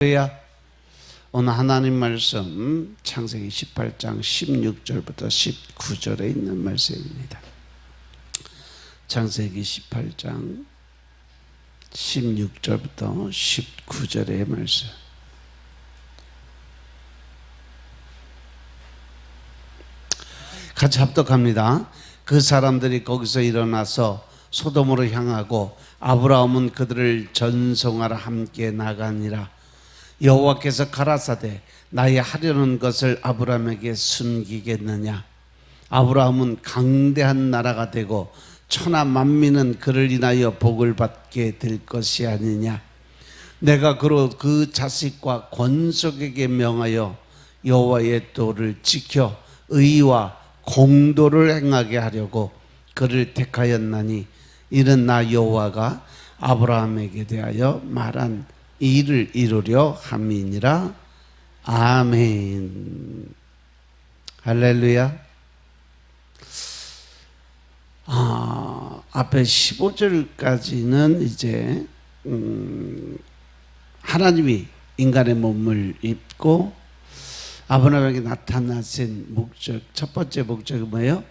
할렐루야. 오늘 하나님 말씀 창세기 18장 16절부터 19절에 있는 말씀입니다. 창세기 18장 16절부터 19절의 말씀. 같이 합독합니다. 그 사람들이 거기서 일어나서 소돔으로 향하고 아브라함은 그들을 전송하러 함께 나가니라. 여호와께서 가라사대 나의 하려는 것을 아브라함에게 숨기겠느냐. 아브라함은 강대한 나라가 되고 천하 만민은 그를 인하여 복을 받게 될 것이 아니냐. 내가 그로 그 자식과 권속에게 명하여 여호와의 도를 지켜 의와 공도를 행하게 하려고 그를 택하였나니 이는 나 여호와가 아브라함에게 대하여 말한 이를 이루려 함이니라. 아멘. 할렐루야. 앞에 15절까지는 이제 하나님이 인간의 몸을 입고 아브라함에게 나타나신 목적, 첫 번째 목적이 뭐예요?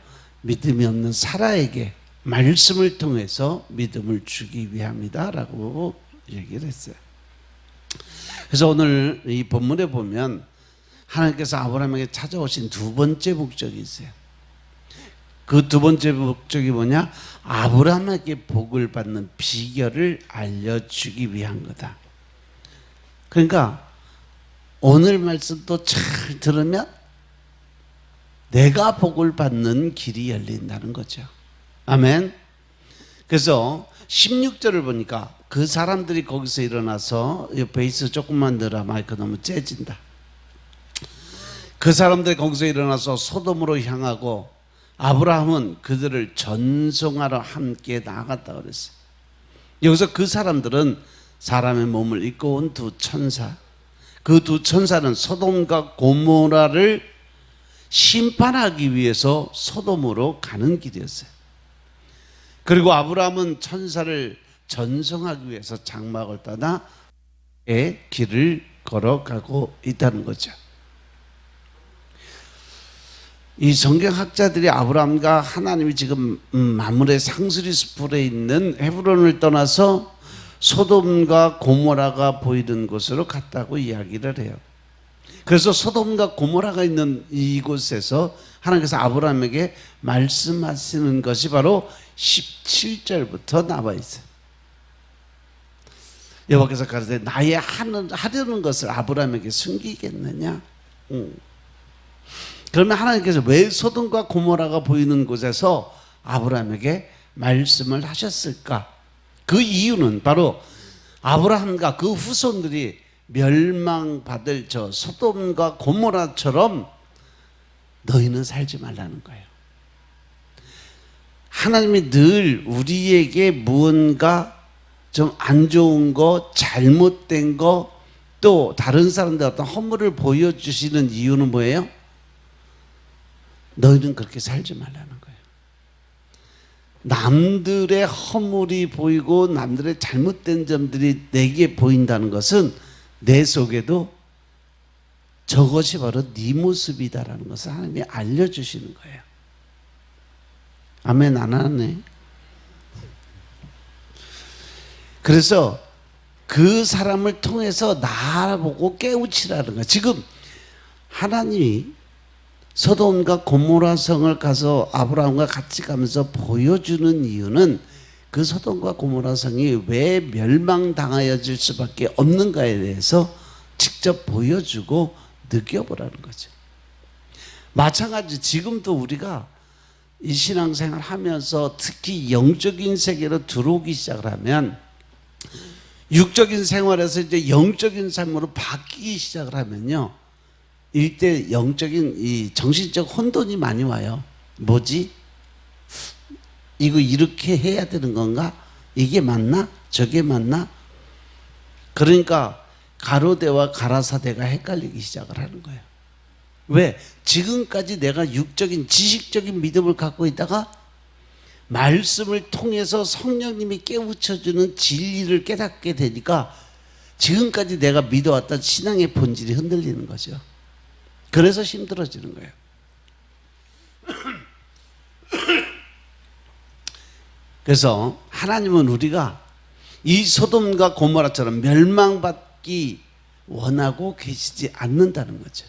믿음이 없는 사라에게 말씀을 통해서 믿음을 주기 위함이다 라고 얘기를 했어요. 그래서 오늘 이 본문에 보면 하나님께서 아브라함에게 찾아오신 두 번째 목적이 있어요. 그 두 번째 목적이 뭐냐? 아브라함에게 복을 받는 비결을 알려주기 위한 거다. 그러니까 오늘 말씀도 잘 들으면 내가 복을 받는 길이 열린다는 거죠. 아멘. 그래서 16절을 보니까 그 사람들이 거기서 일어나서, 베이스 조금만 들어, 마이크 너무 째진다. 그 사람들이 거기서 일어나서 소돔으로 향하고 아브라함은 그들을 전송하러 함께 나갔다 그랬어요. 여기서 그 사람들은 사람의 몸을 입고 온 두 천사, 그 두 천사는 소돔과 고모라를 심판하기 위해서 소돔으로 가는 길이었어요. 그리고 아브라함은 천사를 전송하기 위해서 장막을 떠나 길을 걸어가고 있다는 거죠. 이 성경학자들이 아브라함과 하나님이 지금 마물의 상수리 숲에 있는 헤브론을 떠나서 소돔과 고모라가 보이는 곳으로 갔다고 이야기를 해요. 그래서 소돔과 고모라가 있는 이곳에서 하나님께서 아브라함에게 말씀하시는 것이 바로 17절부터 나와 있어요. 여호와께서 가라사대 나의 하려는 것을 아브라함에게 숨기겠느냐. 그러면 하나님께서 왜 소돔과 고모라가 보이는 곳에서 아브라함에게 말씀을 하셨을까? 그 이유는 바로 아브라함과 그 후손들이 멸망받을 저 소돔과 고모라처럼 너희는 살지 말라는 거예요. 하나님이 늘 우리에게 무언가 좀 안 좋은 거, 잘못된 거, 또 다른 사람들 어떤 허물을 보여주시는 이유는 뭐예요? 너희는 그렇게 살지 말라는 거예요. 남들의 허물이 보이고 남들의 잘못된 점들이 내게 보인다는 것은 내 속에도 저것이 바로 네 모습이다라는 것을 하나님이 알려주시는 거예요. 아멘. 안 하네. 그래서 그 사람을 통해서 나보고 깨우치라는 거예요. 지금 하나님이 소돔과 고모라 성을 가서 아브라함과 같이 가면서 보여주는 이유는 그 소돔과 고모라 성이 왜 멸망당하여질 수밖에 없는가에 대해서 직접 보여주고 느껴보라는 거죠. 마찬가지 지금도 우리가 이 신앙생활 하면서 특히 영적인 세계로 들어오기 시작을 하면 육적인 생활에서 이제 영적인 삶으로 바뀌기 시작을 하면요, 일대 영적인 이 정신적 혼돈이 많이 와요. 뭐지? 이거 이렇게 해야 되는 건가? 이게 맞나? 저게 맞나? 그러니까 가로대와 가라사대가 헷갈리기 시작을 하는 거예요. 왜? 지금까지 내가 육적인 지식적인 믿음을 갖고 있다가 말씀을 통해서 성령님이 깨우쳐주는 진리를 깨닫게 되니까 지금까지 내가 믿어왔던 신앙의 본질이 흔들리는 거죠. 그래서 힘들어지는 거예요. 그래서 하나님은 우리가 이 소돔과 고모라처럼 멸망받기 원하고 계시지 않는다는 거죠.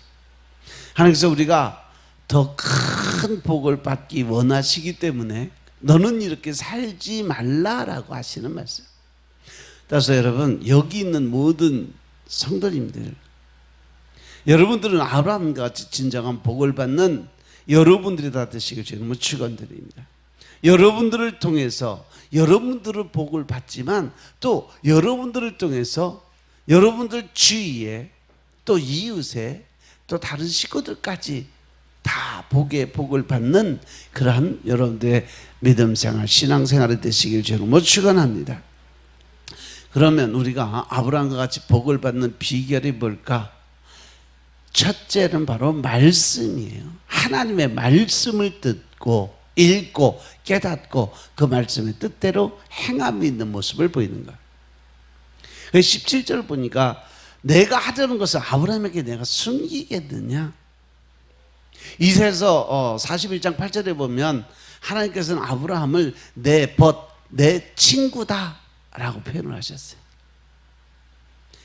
하나님께서 우리가 더 큰 복을 받기 원하시기 때문에 너는 이렇게 살지 말라라고 하시는 말씀. 따라서 여러분, 여기 있는 모든 성도님들, 여러분들은 아브라함과 같이 진정한 복을 받는 여러분들이 다 되시길 주님은 축원드립니다. 여러분들을 통해서 여러분들의 복을 받지만 또 여러분들을 통해서 여러분들 주위에 또 이웃에 또 다른 식구들까지 다 복을 받는 그러한 여러분들의 믿음생활, 신앙생활이 되시길 주님은 축원합니다. 그러면 우리가 아브라함과 같이 복을 받는 비결이 뭘까? 첫째는 바로 말씀이에요. 하나님의 말씀을 듣고 읽고 깨닫고 그 말씀의 뜻대로 행함이 있는 모습을 보이는 거예요. 17절 보니까 내가 하려는 것을 아브라함에게 내가 숨기겠느냐? 이사야서 41장 8절에 보면 하나님께서는 아브라함을 내 친구다 라고 표현을 하셨어요.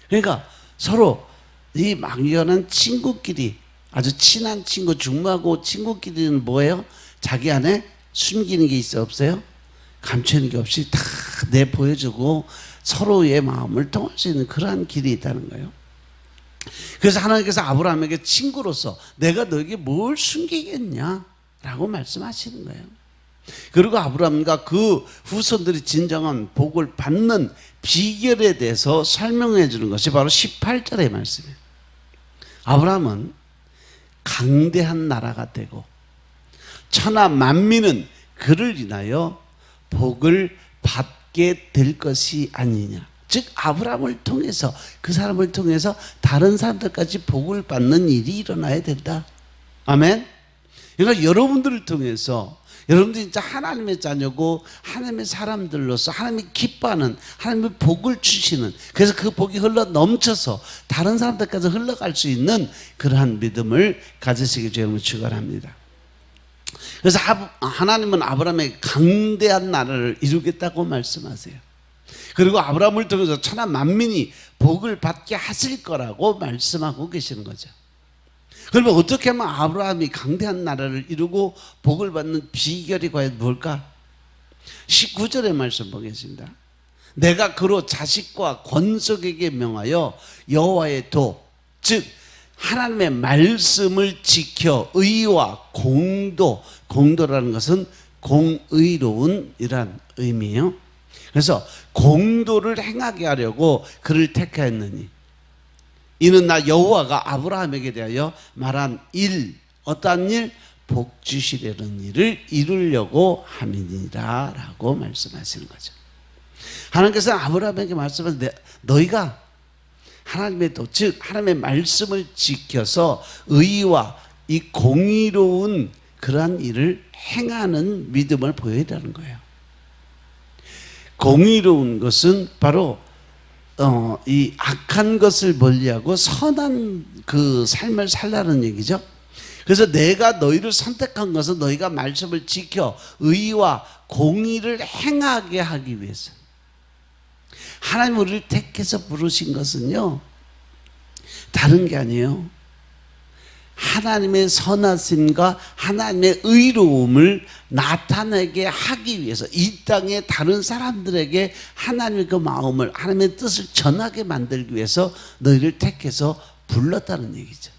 그러니까 서로 이 막연한 친구끼리, 아주 친한 친구, 중마고 친구끼리는 뭐예요? 자기 안에 숨기는 게 있어 없어요? 감추는 게 없이 다 내보여주고 서로의 마음을 통할 수 있는 그러한 길이 있다는 거예요. 그래서 하나님께서 아브라함에게 친구로서 내가 너에게 뭘 숨기겠냐 라고 말씀하시는 거예요. 그리고 아브라함과 그 후손들이 진정한 복을 받는 비결에 대해서 설명해 주는 것이 바로 18절의 말씀이에요. 아브라함은 강대한 나라가 되고 천하 만민은 그를 인하여 복을 받게 될 것이 아니냐. 즉 아브라함을 통해서, 그 사람을 통해서 다른 사람들까지 복을 받는 일이 일어나야 된다. 아멘. 그러니까 여러분들을 통해서 여러분들이 진짜 하나님의 자녀고 하나님의 사람들로서 하나님이 기뻐하는, 하나님의 복을 주시는, 그래서 그 복이 흘러 넘쳐서 다른 사람들까지 흘러갈 수 있는 그러한 믿음을 가지시길 주님을 축원합니다. 그래서 하나님은 아브라함에게 강대한 나라를 이루겠다고 말씀하세요. 그리고 아브라함을 통해서 천하 만민이 복을 받게 하실 거라고 말씀하고 계시는 거죠. 그러면 어떻게 하면 아브라함이 강대한 나라를 이루고 복을 받는 비결이 과연 뭘까? 19절의 말씀 보겠습니다. 내가 그로 자식과 권속에게 명하여 여호와의 도, 즉 하나님의 말씀을 지켜 의와 공도라는 것은 공의로운이란 의미예요. 그래서 공도를 행하게 하려고 그를 택하였느니 이는 나 여호와가 아브라함에게 대하여 말한 일, 어떠한 일? 복 주시려는 일을 이루려고 함이니라 라고 말씀하시는 거죠. 하나님께서는 아브라함에게 말씀하셔서 너희가 하나님의 도, 즉 하나님의 말씀을 지켜서 의와 이 공의로운 그러한 일을 행하는 믿음을 보여야 되는 거예요. 공의로운 것은 바로 이 악한 것을 멀리하고 선한 그 삶을 살라는 얘기죠. 그래서 내가 너희를 선택한 것은 너희가 말씀을 지켜 의와 공의를 행하게 하기 위해서. 하나님 우리를 택해서 부르신 것은요, 다른 게 아니에요. 하나님의 선하심과 하나님의 의로움을 나타내게 하기 위해서, 이 땅에 다른 사람들에게 하나님의 그 마음을, 하나님의 뜻을 전하게 만들기 위해서 너희를 택해서 불렀다는 얘기죠.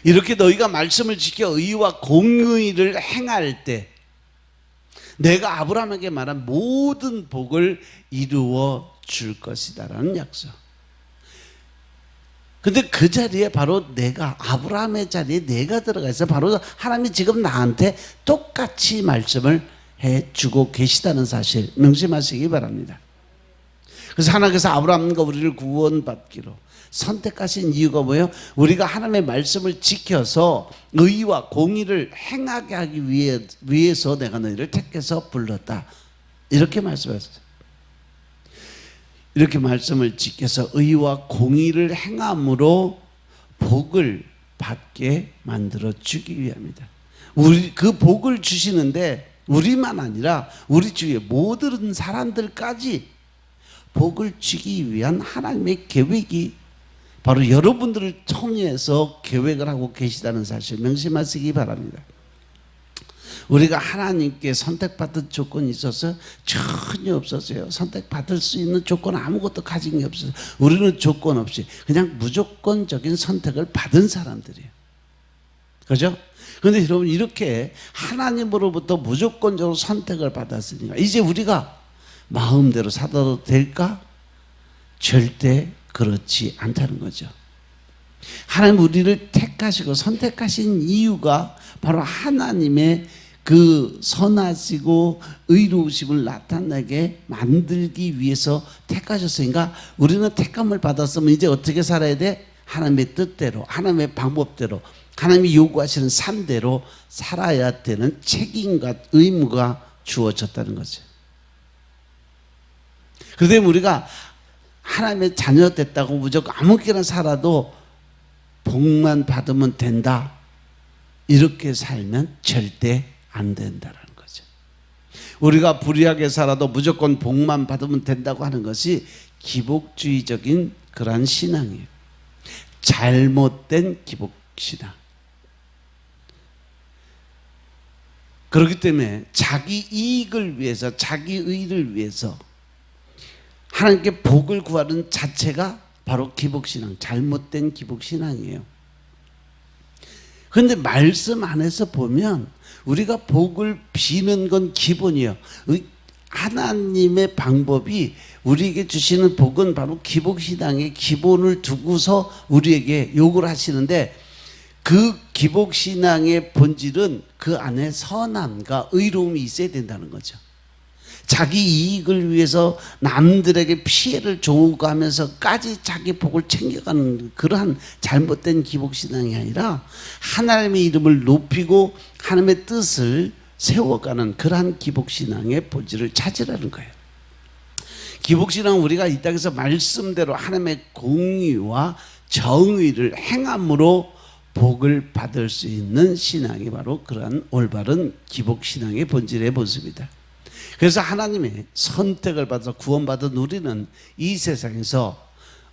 이렇게 너희가 말씀을 지켜 의와 공의를 행할 때 내가 아브라함에게 말한 모든 복을 이루어 줄 것이다라는 약속. 근데 그 자리에 바로 내가, 아브라함의 자리에 내가 들어가 있어. 바로 하나님이 지금 나한테 똑같이 말씀을 해주고 계시다는 사실 명심하시기 바랍니다. 그래서 하나님께서 아브라함과 우리를 구원받기로 선택하신 이유가 뭐예요? 우리가 하나님의 말씀을 지켜서 의와 공의를 행하게 하기 위해서 내가 너희를 택해서 불렀다. 이렇게 말씀하셨어요. 이렇게 말씀을 지켜서 의와 공의를 행함으로 복을 받게 만들어 주기 위함이다. 우리 그 복을 주시는데 우리만 아니라 우리 주위의 모든 사람들까지 복을 주기 위한 하나님의 계획이 바로 여러분들을 통해서 계획을 하고 계시다는 사실 명심하시기 바랍니다. 우리가 하나님께 선택받은 조건이 있어서 전혀 없었어요. 선택받을 수 있는 조건 아무것도 가진 게 없어요. 우리는 조건 없이 그냥 무조건적인 선택을 받은 사람들이에요. 그죠? 그런데 여러분 이렇게 하나님으로부터 무조건적으로 선택을 받았으니까 이제 우리가 마음대로 살아도 될까? 절대 그렇지 않다는 거죠. 하나님 우리를 택하시고 선택하신 이유가 바로 하나님의 그 선하시고 의로우심을 나타나게 만들기 위해서 택하셨으니까 우리는 택함을 받았으면 이제 어떻게 살아야 돼? 하나님의 뜻대로, 하나님의 방법대로, 하나님이 요구하시는 삶대로 살아야 되는 책임과 의무가 주어졌다는 거죠. 그런데 우리가 하나님의 자녀 됐다고 무조건 아무렇게나 살아도 복만 받으면 된다, 이렇게 살면 절대 안 된다라는 거죠. 우리가 불의하게 살아도 무조건 복만 받으면 된다고 하는 것이 기복주의적인 그러한 신앙이에요. 잘못된 기복신앙. 그렇기 때문에 자기 이익을 위해서, 자기 의를 위해서 하나님께 복을 구하는 자체가 바로 기복신앙, 잘못된 기복신앙이에요. 그런데 말씀 안에서 보면 우리가 복을 비는 건 기본이에요. 하나님의 방법이 우리에게 주시는 복은 바로 기복신앙의 기본을 두고서 우리에게 요구를 하시는데 그 기복신앙의 본질은 그 안에 선함과 의로움이 있어야 된다는 거죠. 자기 이익을 위해서 남들에게 피해를 줘가면서까지 자기 복을 챙겨가는 그러한 잘못된 기복신앙이 아니라 하나님의 이름을 높이고 하나님의 뜻을 세워가는 그러한 기복신앙의 본질을 찾으라는 거예요. 기복신앙은 우리가 이 땅에서 말씀대로 하나님의 공의와 정의를 행함으로 복을 받을 수 있는 신앙이 바로 그러한 올바른 기복신앙의 본질의 모습이다. 그래서 하나님의 선택을 받아서 구원받은 우리는 이 세상에서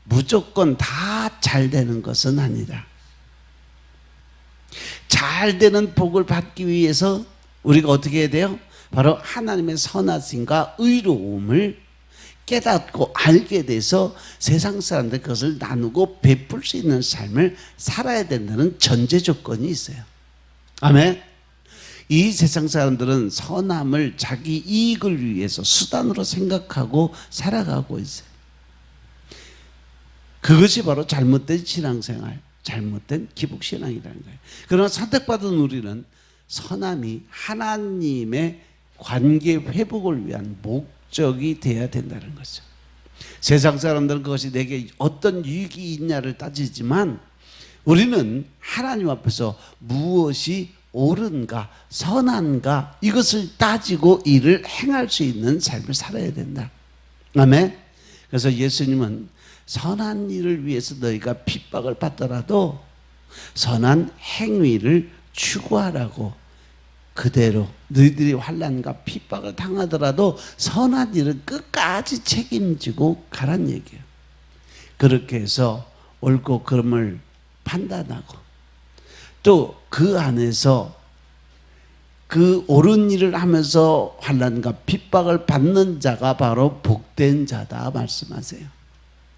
무조건 다 잘 되는 것은 아니다. 잘 되는 복을 받기 위해서 우리가 어떻게 해야 돼요? 바로 하나님의 선하심과 의로움을 깨닫고 알게 돼서 세상 사람들 그것을 나누고 베풀 수 있는 삶을 살아야 된다는 전제 조건이 있어요. 아멘. 이 세상 사람들은 선함을 자기 이익을 위해서 수단으로 생각하고 살아가고 있어요. 그것이 바로 잘못된 신앙생활, 잘못된 기복신앙이라는 거예요. 그러나 선택받은 우리는 선함이 하나님의 관계 회복을 위한 목적이 되어야 된다는 거죠. 세상 사람들은 그것이 내게 어떤 유익이 있냐를 따지지만 우리는 하나님 앞에서 무엇이 옳은가, 선한가, 이것을 따지고 이를 행할 수 있는 삶을 살아야 된다. 아멘. 그래서 예수님은 선한 일을 위해서 너희가 핍박을 받더라도 선한 행위를 추구하라고, 그대로 너희들이 환난과 핍박을 당하더라도 선한 일은 끝까지 책임지고 가란 얘기예요. 그렇게 해서 옳고 그름을 판단하고 또 그 안에서 그 옳은 일을 하면서 환난과 핍박을 받는 자가 바로 복된 자다 말씀하세요.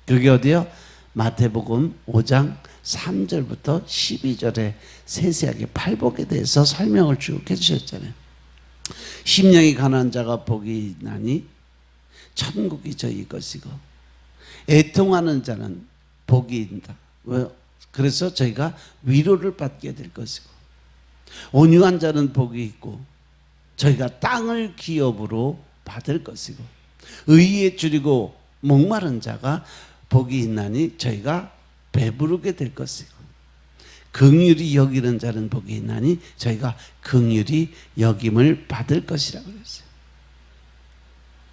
그게 어디요? 마태복음 5장 3절부터 12절에 세세하게 팔복에 대해서 설명을 쭉 해주셨잖아요. 심령이 가난한 자가 복이 있나니 천국이 저희 것이고 애통하는 자는 복이 있다. 왜요? 그래서 저희가 위로를 받게 될 것이고 온유한 자는 복이 있고 저희가 땅을 기업으로 받을 것이고 의에 줄이고 목마른 자가 복이 있나니 저희가 배부르게 될 것이고 긍휼히 여기는 자는 복이 있나니 저희가 긍휼히 여김을 받을 것이라고 그랬어요.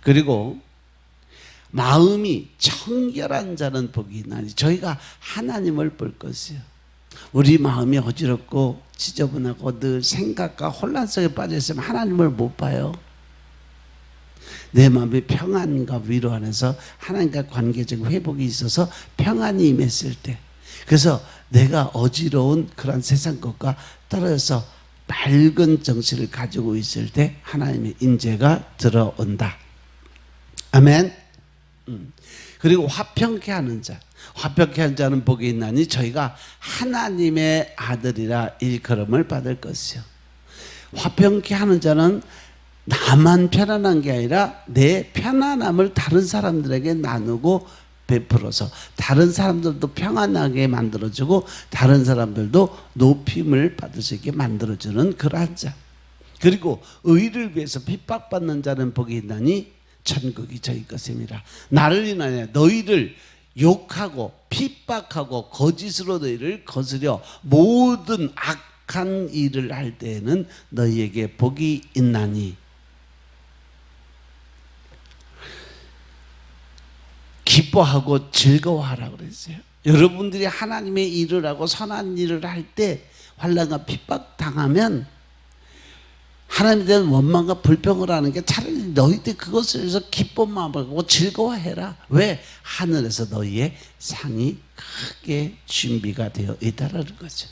그리고 마음이 청결한 자는 복이 있나니 저희가 하나님을 볼 것이요. 우리 마음이 어지럽고 지저분하고 늘 생각과 혼란 속에 빠져 있으면 하나님을 못 봐요. 내 마음의 평안과 위로 안에서 하나님과 관계적 회복이 있어서 평안이 임했을 때, 그래서 내가 어지러운 그런 세상 것과 떨어져서 맑은 정신을 가지고 있을 때 하나님의 임재가 들어온다. 아멘. 그리고 화평케 하는 자, 화평케 하는 자는 복이 있나니 저희가 하나님의 아들이라 일컬음을 받을 것이요. 화평케 하는 자는 나만 편안한 게 아니라 내 편안함을 다른 사람들에게 나누고 베풀어서 다른 사람들도 평안하게 만들어주고 다른 사람들도 높임을 받을 수 있게 만들어주는 그러한 자. 그리고 의를 위해서 핍박받는 자는 복이 있나니 천국이 저희 것입니다. 나를 인하여 너희를 욕하고 핍박하고 거짓으로 너희를 거스려 모든 악한 일을 할 때에는 너희에게 복이 있나니 기뻐하고 즐거워하라 그랬어요. 여러분들이 하나님의 일을 하고 선한 일을 할 때 환난과 핍박 당하면 하나님에 대한 원망과 불평을 하는 게 차라리 너희들 그것을 해서 기쁜 마음을 갖고 즐거워해라. 왜? 하늘에서 너희의 상이 크게 준비가 되어 있다라는 거죠.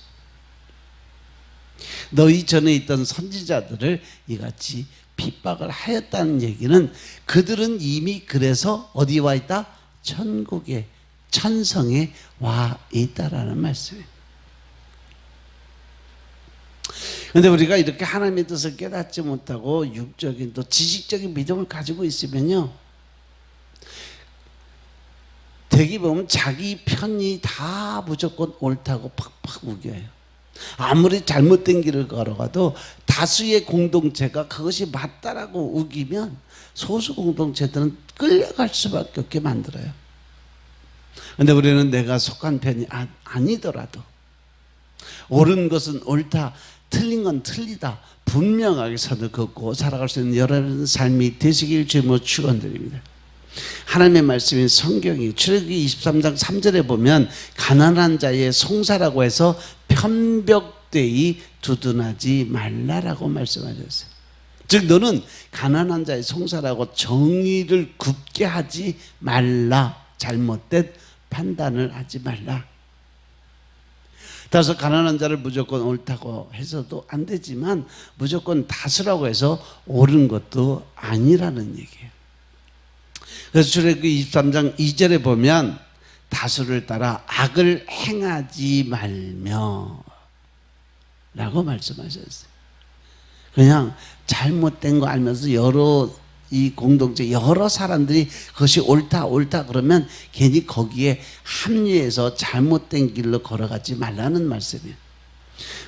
너희 전에 있던 선지자들을 이같이 핍박을 하였다는 얘기는 그들은 이미 그래서 어디 와 있다? 천국에, 천성에 와 있다라는 말씀이에요. 그런데 우리가 이렇게 하나님의 뜻을 깨닫지 못하고 육적인 또 지식적인 믿음을 가지고 있으면요, 대기 보면 자기 편이 다 무조건 옳다고 팍팍 우겨요. 아무리 잘못된 길을 걸어가도 다수의 공동체가 그것이 맞다라고 우기면 소수 공동체들은 끌려갈 수밖에 없게 만들어요. 그런데 우리는 내가 속한 편이 아니더라도 옳은 것은 옳다, 틀린 건 틀리다, 분명하게 선을 긋고 살아갈 수 있는 여러분의 삶이 되시길 주님으로 축원드립니다. 하나님의 말씀인 성경이 출애굽기 23장 3절에 보면 가난한 자의 송사라고 해서 편벽되이 두둔하지 말라라고 말씀하셨어요. 즉 너는 가난한 자의 송사라고 정의를 굽게 하지 말라, 잘못된 판단을 하지 말라. 따라서 가난한 자를 무조건 옳다고 해서도 안 되지만 무조건 다수라고 해서 옳은 것도 아니라는 얘기예요. 그래서 출애굽기 23장 2절에 보면 다수를 따라 악을 행하지 말며 라고 말씀하셨어요. 그냥 잘못된 거 알면서 이 공동체 여러 사람들이 그것이 옳다 그러면 괜히 거기에 합리해서 잘못된 길로 걸어가지 말라는 말씀이에요.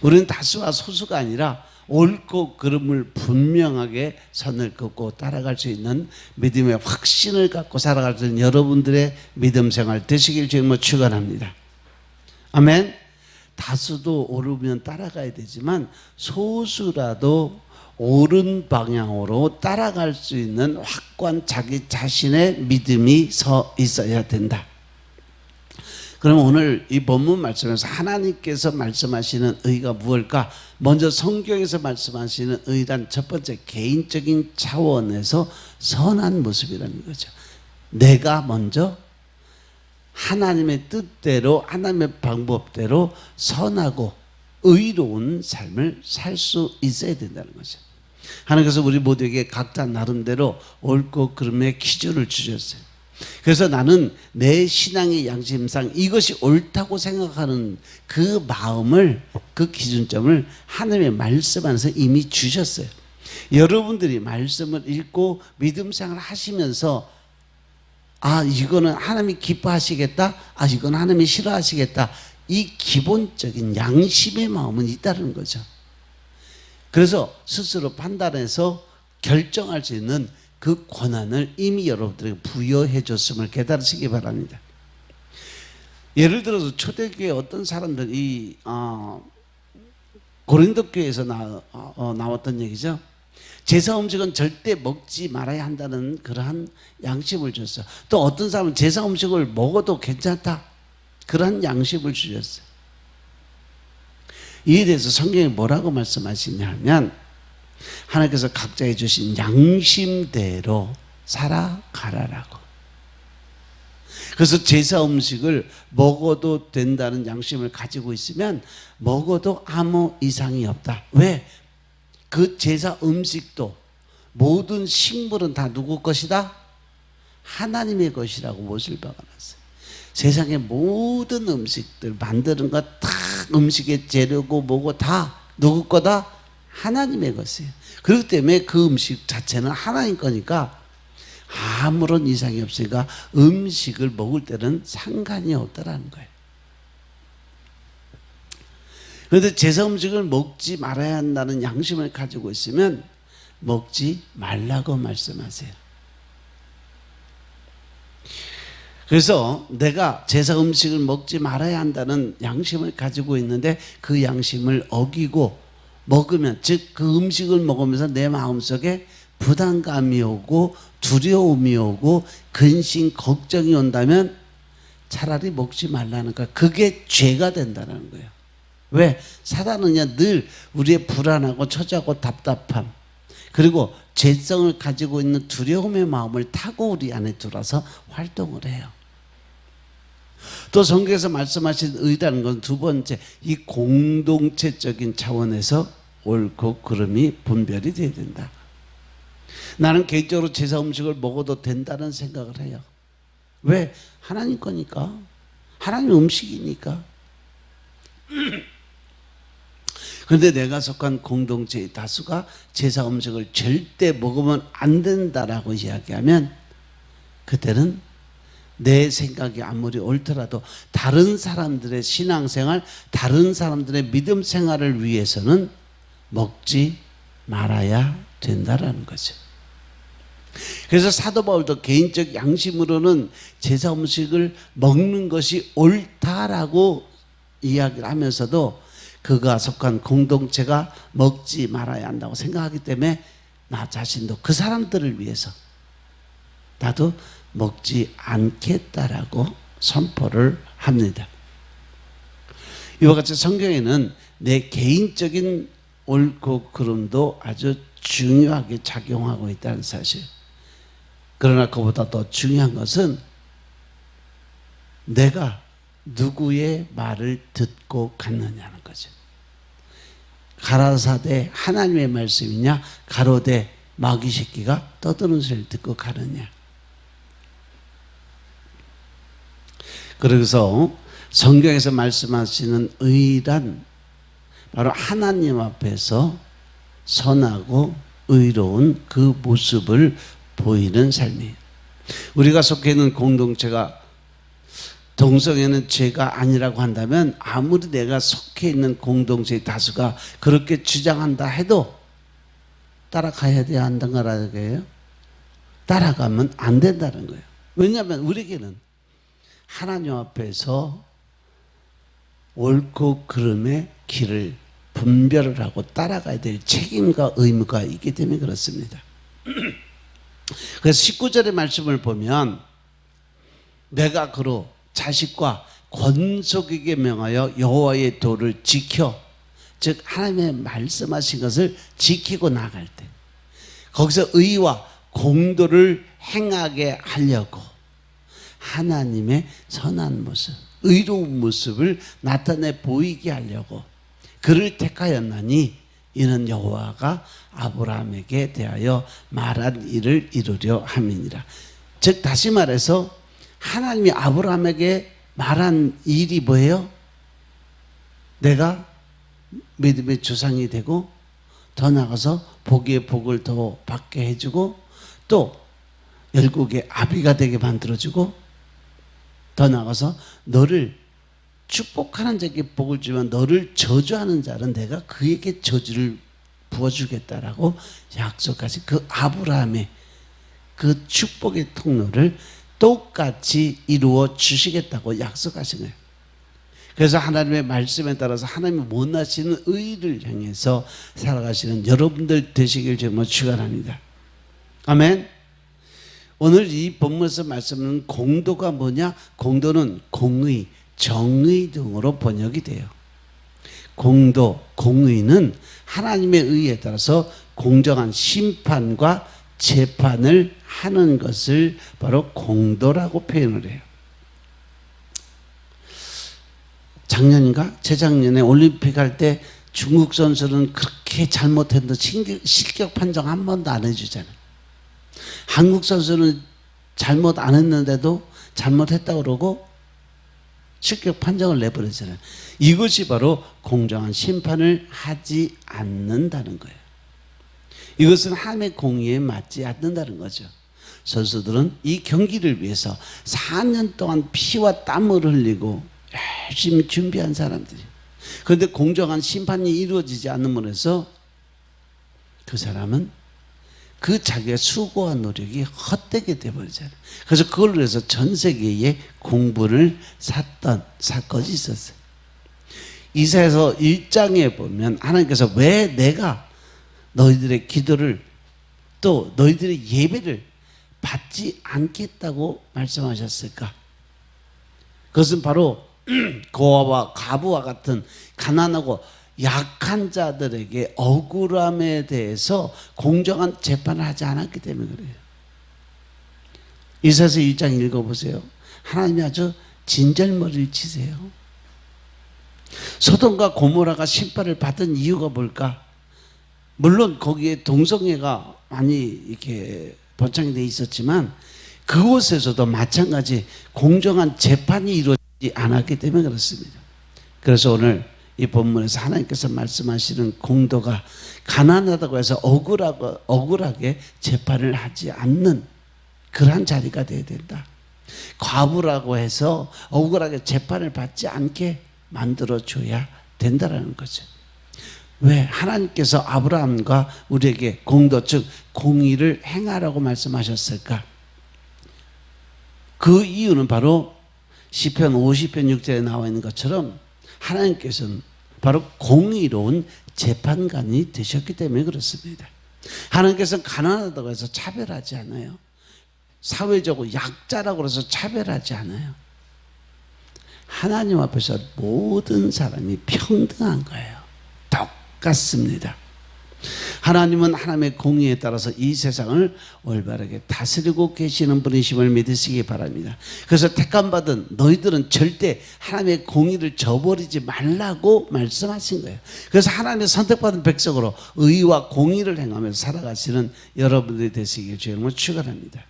우리는 다수와 소수가 아니라 옳고 그름을 분명하게 선을 긋고 따라갈 수 있는 믿음의 확신을 갖고 살아갈 수 있는 여러분들의 믿음 생활 되시길 주님으로 축원합니다. 아멘. 다수도 옳으면 따라가야 되지만 소수라도 옳은 방향으로 따라갈 수 있는 확고한 자기 자신의 믿음이 서 있어야 된다. 그럼 오늘 이 본문 말씀에서 하나님께서 말씀하시는 의가 무엇일까? 먼저 성경에서 말씀하시는 의란 첫 번째 개인적인 차원에서 선한 모습이라는 거죠. 내가 먼저 하나님의 뜻대로 하나님의 방법대로 선하고 의로운 삶을 살 수 있어야 된다는 거죠. 하나님께서 우리 모두에게 각자 나름대로 옳고 그름의 기준을 주셨어요. 그래서 나는 내 신앙의 양심상 이것이 옳다고 생각하는 그 마음을, 그 기준점을 하나님의 말씀 안에서 이미 주셨어요. 여러분들이 말씀을 읽고 믿음 생활을 하시면서 이거는 하나님이 기뻐하시겠다, 이건 하나님이 싫어하시겠다, 이 기본적인 양심의 마음은 있다는 거죠. 그래서 스스로 판단해서 결정할 수 있는 그 권한을 이미 여러분들에게 부여해 줬음을 깨달으시기 바랍니다. 예를 들어서 초대교회 어떤 사람들이 고린도 교회에서 나왔던 얘기죠. 제사 음식은 절대 먹지 말아야 한다는 그러한 양심을 줬어요. 또 어떤 사람은 제사 음식을 먹어도 괜찮다, 그러한 양심을 주셨어요. 이에 대해서 성경이 뭐라고 말씀하시냐면, 하나님께서 각자에 주신 양심대로 살아가라라고. 그래서 제사 음식을 먹어도 된다는 양심을 가지고 있으면 먹어도 아무 이상이 없다. 왜? 그 제사 음식도, 모든 식물은 다 누구 것이다? 하나님의 것이라고 못을 박아놨어요. 세상의 모든 음식들 만드는 것 다 음식의 재료고 뭐고 다 누구 거다? 하나님의 것이에요. 그렇기 때문에 그 음식 자체는 하나님 거니까 아무런 이상이 없으니까 음식을 먹을 때는 상관이 없다라는 거예요. 그런데 제사 음식을 먹지 말아야 한다는 양심을 가지고 있으면 먹지 말라고 말씀하세요. 그래서 내가 제사 음식을 먹지 말아야 한다는 양심을 가지고 있는데 그 양심을 어기고 먹으면, 즉 그 음식을 먹으면서 내 마음속에 부담감이 오고 두려움이 오고 근심, 걱정이 온다면 차라리 먹지 말라는 거야. 그게 죄가 된다는 거예요. 왜? 사단은요, 늘 우리의 불안하고 처지하고 답답함, 그리고 죄성을 가지고 있는 두려움의 마음을 타고 우리 안에 들어와서 활동을 해요. 또 성경에서 말씀하신 의라는 건 두 번째, 이 공동체적인 차원에서 옳고 그름이 분별이 돼야 된다. 나는 개인적으로 제사 음식을 먹어도 된다는 생각을 해요. 왜? 하나님 거니까. 하나님 음식이니까. 그런데 내가 속한 공동체의 다수가 제사 음식을 절대 먹으면 안 된다라고 이야기하면, 그때는 내 생각이 아무리 옳더라도 다른 사람들의 신앙생활, 다른 사람들의 믿음 생활을 위해서는 먹지 말아야 된다라는 거죠. 그래서 사도 바울도 개인적 양심으로는 제사 음식을 먹는 것이 옳다라고 이야기를 하면서도 그가 속한 공동체가 먹지 말아야 한다고 생각하기 때문에 나 자신도 그 사람들을 위해서 나도 먹지 않겠다라고 선포를 합니다. 이와 같이 성경에는 내 개인적인 옳고 그름도 아주 중요하게 작용하고 있다는 사실. 그러나 그보다 더 중요한 것은 내가 누구의 말을 듣고 갔느냐는 거죠. 가라사대 하나님의 말씀이냐, 가로되 마귀 새끼가 떠드는 소리를 듣고 가느냐. 그래서 성경에서 말씀하시는 의란 바로 하나님 앞에서 선하고 의로운 그 모습을 보이는 삶이에요. 우리가 속해 있는 공동체가 동성애는 죄가 아니라고 한다면, 아무리 내가 속해 있는 공동체의 다수가 그렇게 주장한다 해도 따라가야 돼야 한다는 거예요. 따라가면 안 된다는 거예요. 왜냐하면 우리에게는 하나님 앞에서 옳고 그름의 길을 분별을 하고 따라가야 될 책임과 의무가 있기 때문에 그렇습니다. 그래서 19절의 말씀을 보면, 내가 그로 자식과 권속에게 명하여 여호와의 도를 지켜, 즉 하나님의 말씀하신 것을 지키고 나갈 때 거기서 의와 공도를 행하게 하려고 하나님의 선한 모습, 의로운 모습을 나타내 보이게 하려고 그를 택하였나니, 이는 여호와가 아브라함에게 대하여 말한 일을 이루려 함이니라. 즉 다시 말해서 하나님이 아브라함에게 말한 일이 뭐예요? 내가 믿음의 조상이 되고 더 나아가서 복의 복을 더 받게 해주고 또 열국의 아비가 되게 만들어주고 더 나아가서 너를 축복하는 자에게 복을 주면 너를 저주하는 자는 내가 그에게 저주를 부어주겠다라고 약속하신 그 아브라함의 그 축복의 통로를 똑같이 이루어 주시겠다고 약속하신 거예요. 그래서 하나님의 말씀에 따라서 하나님이 원하시는 의를 향해서 살아가시는 여러분들 되시길 정말 축원합니다. 아멘. 오늘 이 본문에서 말씀하는 공도가 뭐냐? 공도는 공의, 정의 등으로 번역이 돼요. 공도, 공의는 하나님의 의에 따라서 공정한 심판과 재판을 하는 것을 바로 공도라고 표현을 해요. 작년인가? 재작년에 올림픽 할 때 중국 선수는 그렇게 잘못했는데 실격 판정 한 번도 안 해주잖아요. 한국 선수는 잘못 안 했는데도 잘못했다고 그러고 실격 판정을 내버리잖아요. 이것이 바로 공정한 심판을 하지 않는다는 거예요. 이것은 하나님의 공의에 맞지 않는다는 거죠. 선수들은 이 경기를 위해서 4년 동안 피와 땀을 흘리고 열심히 준비한 사람들이. 그런데 공정한 심판이 이루어지지 않는 면에서 그 사람은 그 자기가 수고한 노력이 헛되게 돼버리잖아요. 그래서 그걸로 해서 전 세계에 공분을 샀던 사건이 있었어요. 이사야서 1장에 보면 하나님께서 왜 내가 너희들의 기도를 또 너희들의 예배를 받지 않겠다고 말씀하셨을까? 그것은 바로 고아와 과부와 같은 가난하고 약한 자들에게 억울함에 대해서 공정한 재판을 하지 않았기 때문에 그래요. 이사야서 1장 읽어보세요. 하나님이 아주 진절머리를 치세요. 소돔과 고모라가 심판을 받은 이유가 뭘까? 물론 거기에 동성애가 많이 이렇게 번창이 돼 있었지만 그곳에서도 마찬가지 공정한 재판이 이루어지지 않았기 때문에 그렇습니다. 그래서 오늘 이 본문에서 하나님께서 말씀하시는 공도가 가난하다고 해서 억울하게 재판을 하지 않는 그러한 자리가 되어야 된다. 과부라고 해서 억울하게 재판을 받지 않게 만들어줘야 된다는 거죠. 왜? 하나님께서 아브라함과 우리에게 공도 즉 공의를 행하라고 말씀하셨을까? 그 이유는 바로 시편 50편 6절에 나와 있는 것처럼 하나님께서는 바로 공의로운 재판관이 되셨기 때문에 그렇습니다. 하나님께서는 가난하다고 해서 차별하지 않아요. 사회적으로 약자라고 해서 차별하지 않아요. 하나님 앞에서 모든 사람이 평등한 거예요. 똑같습니다. 하나님은 하나님의 공의에 따라서 이 세상을 올바르게 다스리고 계시는 분이심을 믿으시기 바랍니다. 그래서 택함받은 너희들은 절대 하나님의 공의를 저버리지 말라고 말씀하신 거예요. 그래서 하나님의 선택받은 백성으로 의와 공의를 행하면서 살아가시는 여러분들이 되시길 주님을 축원합니다.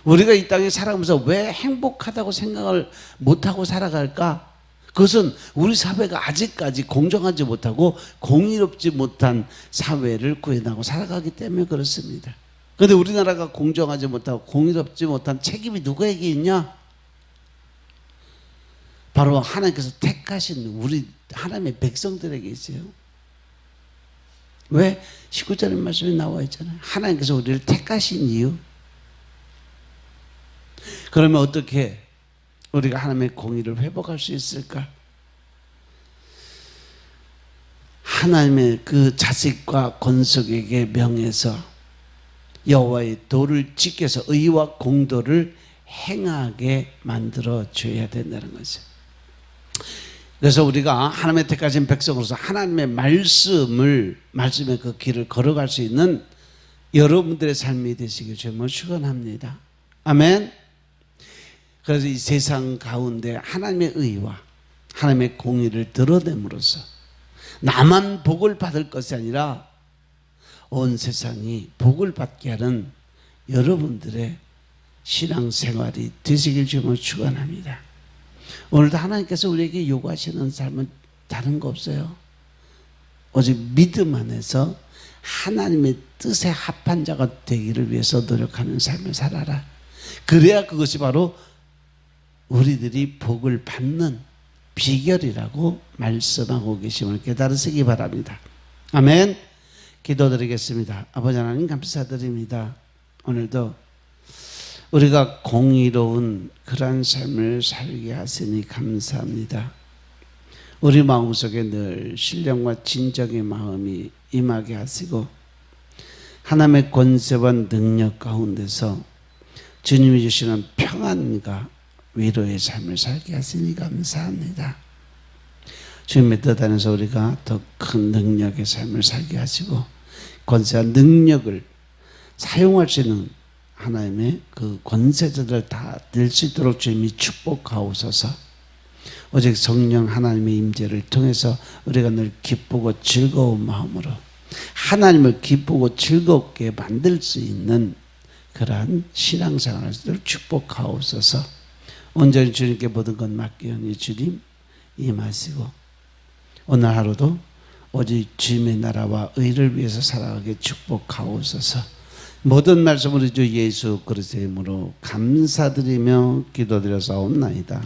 우리가 이 땅에 살아가면서 왜 행복하다고 생각을 못하고 살아갈까? 그것은 우리 사회가 아직까지 공정하지 못하고 공의롭지 못한 사회를 구현하고 살아가기 때문에 그렇습니다. 그런데 우리나라가 공정하지 못하고 공의롭지 못한 책임이 누구에게 있냐? 바로 하나님께서 택하신 우리 하나님의 백성들에게 있어요. 왜? 19절의 말씀에 나와 있잖아요. 하나님께서 우리를 택하신 이유. 그러면 어떻게 우리가 하나님의 공의를 회복할 수 있을까? 하나님의 그 자식과 권속에게 명해서 여호와의 도를 지켜서 의와 공도를 행하게 만들어줘야 된다는 거죠. 그래서 우리가 하나님의 택하신 백성으로서 하나님의 말씀의 그 길을 걸어갈 수 있는 여러분들의 삶이 되시길 주님을 축원합니다. 아멘. 그래서 이 세상 가운데 하나님의 의와 하나님의 공의를 드러냄으로써 나만 복을 받을 것이 아니라 온 세상이 복을 받게 하는 여러분들의 신앙생활이 되시길 주님을 축원합니다. 오늘도 하나님께서 우리에게 요구하시는 삶은 다른 거 없어요. 오직 믿음 안에서 하나님의 뜻에 합한 자가 되기를 위해서 노력하는 삶을 살아라. 그래야 그것이 바로 우리들이 복을 받는 비결이라고 말씀하고 계심을 깨달으시기 바랍니다. 아멘. 기도드리겠습니다. 아버지 하나님 감사드립니다. 오늘도 우리가 공의로운 그러한 삶을 살게 하시니 감사합니다. 우리 마음속에 늘 신령과 진정의 마음이 임하게 하시고 하나님의 권세와 능력 가운데서 주님이 주시는 평안과 위로의 삶을 살게 하시니 감사합니다. 주님의 뜻 안에서 우리가 더 큰 능력의 삶을 살게 하시고 권세와 능력을 사용할 수 있는 하나님의 그 권세자들 다 될 수 있도록 주님이 축복하옵소서. 오직 성령 하나님의 임재를 통해서 우리가 늘 기쁘고 즐거운 마음으로 하나님을 기쁘고 즐겁게 만들 수 있는 그러한 신앙생활을 축복하옵소서. 온전히 주님께 모든 것 맡기오니 주님 임하시고 오늘 하루도 오직 주님의 나라와 의를 위해서 살아가게 축복하옵소서. 모든 말씀 우리 주 예수 그리스도의 이름으로 감사드리며 기도드려사옵나이다.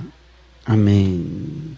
아멘.